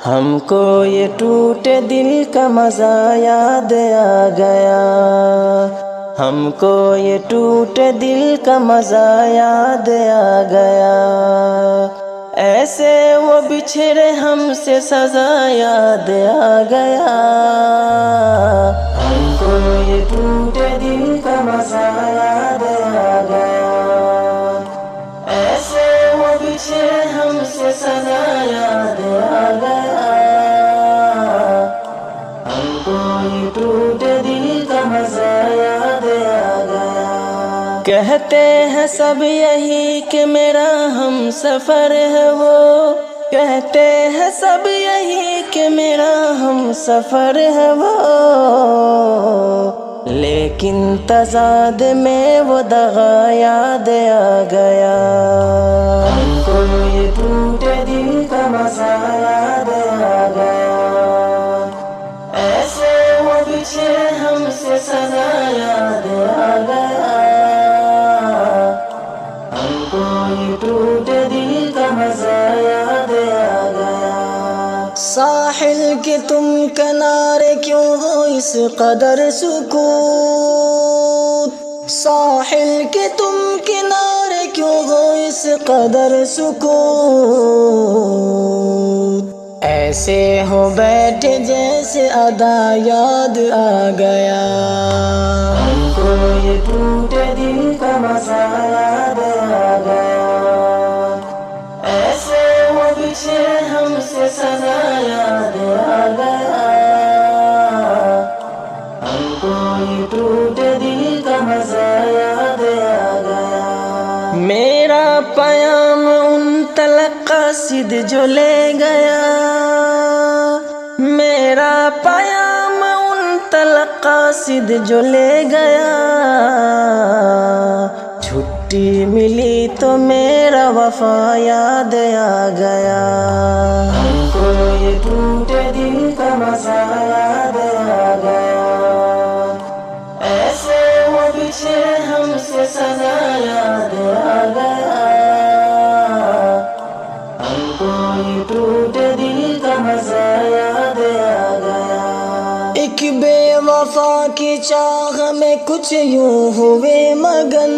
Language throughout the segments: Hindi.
हमको ये टूटे दिल का मज़ा याद आ गया। हमको ये टूटे दिल का मज़ा याद आ गया। ऐसे वो बिछड़े हमसे सज़ा याद आ गया। हमको ये टूटे दिल का मज़ा याद आ गया। ऐसे वो बिछड़े हमसे सज़ा याद आ गया। हमको ये टूटे दिल का मज़ा याद आ गया। कहते हैं सब यही कि मेरा हम सफ़र है वो। कहते हैं सब यही कि मेरा हम सफ़र है वो। लेकिन तज़ाद में वो दगा याद आ गया। हमको ये टूटे दिल का मज़ा याद आ गया। ऐसे वो बिछड़े हमसे सज़ा याद आ गया। हमको ये टूटे दिल का मज़ा याद आ गया। साहिल के तुम किनारे क्यों हो इस कदर सुकून। साहिल के तुम किनारे क्यों हो इस कदर सुकून। ऐसे हो बैठे जैसे अदा याद आ गया। हमको ये टूटे दिल का मज़ा याद आ गया। ऐसे वो बिछड़े हमसे सज़ा याद आ गया। हमको ये टूटे दिल का मज़ा याद आ गया। मेरा पयाम उन तलक कासिद जो ले गया। मेरा पयाम उन तलक कासिद जो ले गया। छुट्टी मिली तो मेरा वफा याद आ गया। हमको ये टूटे दिल का मज़ा याद आ गया। ऐसे वो बिछड़े हमसे सज़ा याद आ गया। हमको ये टूटे दिल का मज़ा याद आ गया। एक बेवफा की चाह में कुछ यूं हुए मगन।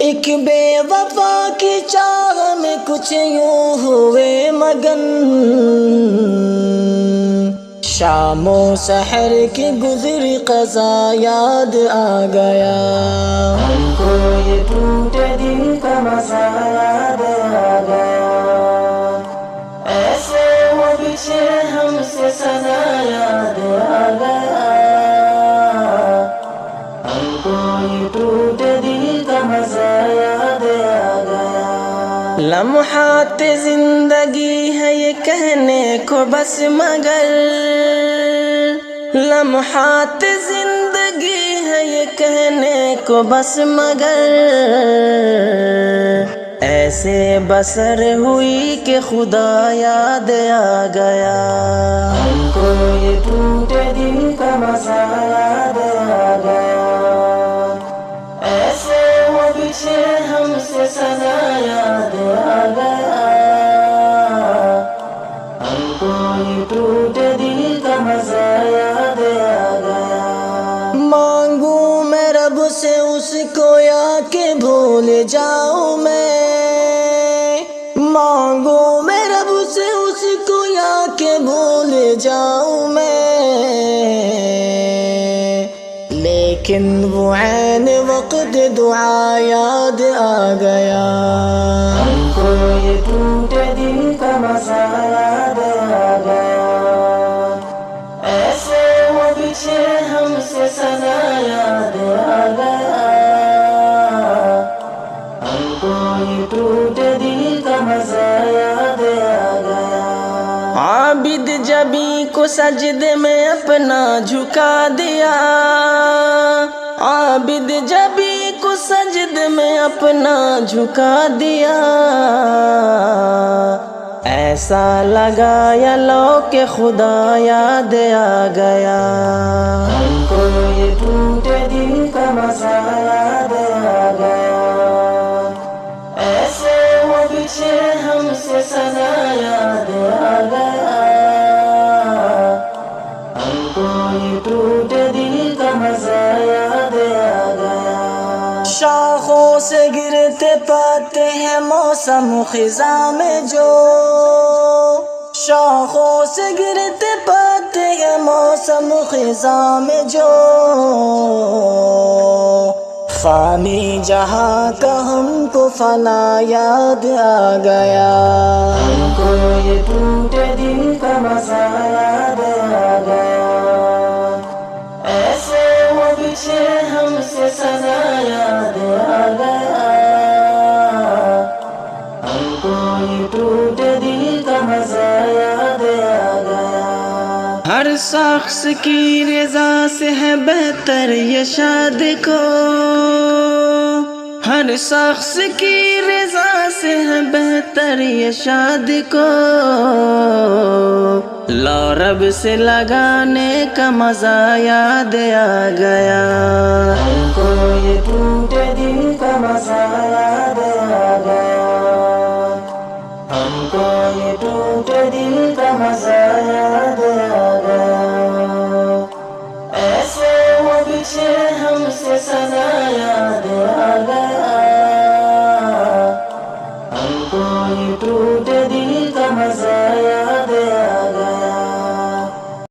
एक बेवफा की चाह में कुछ यूं हुए मगन। शामो सहर की गुज़री क़ज़ा याद आ गया। हमको ये टूटे दिल का मज़ा याद आ गया। ऐसे वो बिछड़े हमसे सज़ा याद आ गया। हमको ये टूटे दिल का मज़ा याद आ गया। लम्हात ज़िंदगी है ये कहने को बस मगर। लम्हात ज़िंदगी है ये कहने को बस मगर। ऐसे बसर हुई कि खुदा याद आ गया। हमको ये टूटे दिल का मज़ा याद आ गया। ऐसे वो बिछड़े हमसे सज़ा याद आ गया। हमको ये टूटे दिल का मज़ा याद आ गया। मांगू मैं रब से उसको या के भूल जाऊं मैं। मांगू मैं रब से उसको या के भूल जाऊं मैं। लेकिन वो ऐन वक़्त दुआ याद आ गया। हमको ये टूटे दिल का मज़ा याद आ गया। ऐसे वो बिछड़े हमसे सज़ा याद आ गया। हमको ये टूटे दिल का मज़ा याद आ गया। आबिद जबी को सजदे में अपना झुका दिया। आबिद जबी को सजदे में अपना झुका दिया। ऐसा लगा या लो के खुदा याद आ गया। हमको ये टूटे दिल का मज़ा याद आ गया। ऐसे वो बिछड़े हमसे सज़ा याद आ पाते हैं मौसम खिज़ां में जो, शाखों से गिरते पाते हैं मौसम खिज़ां में जो। फानी जहाँ का हमको फना याद आ गया, हमको ये टूटे दिल का मज़ा याद आ गया। ऐसे वो बिछे हमसे सदा याद आ गया, हमको ये टूटे दिल का मज़ा याद आ गया। हर शख्स की रज़ा से है बेहतर ये शादी को, हर शख्स की रज़ा से है बेहतर ये शादी को। लो रब से लगाने का मज़ा याद आ गया, हमको ये टूटे दिल का मज़ा याद आ गया, हमको ये टूटे दिल का मज़ा याद आ गया। ऐसे वो बिछे हमसे सदा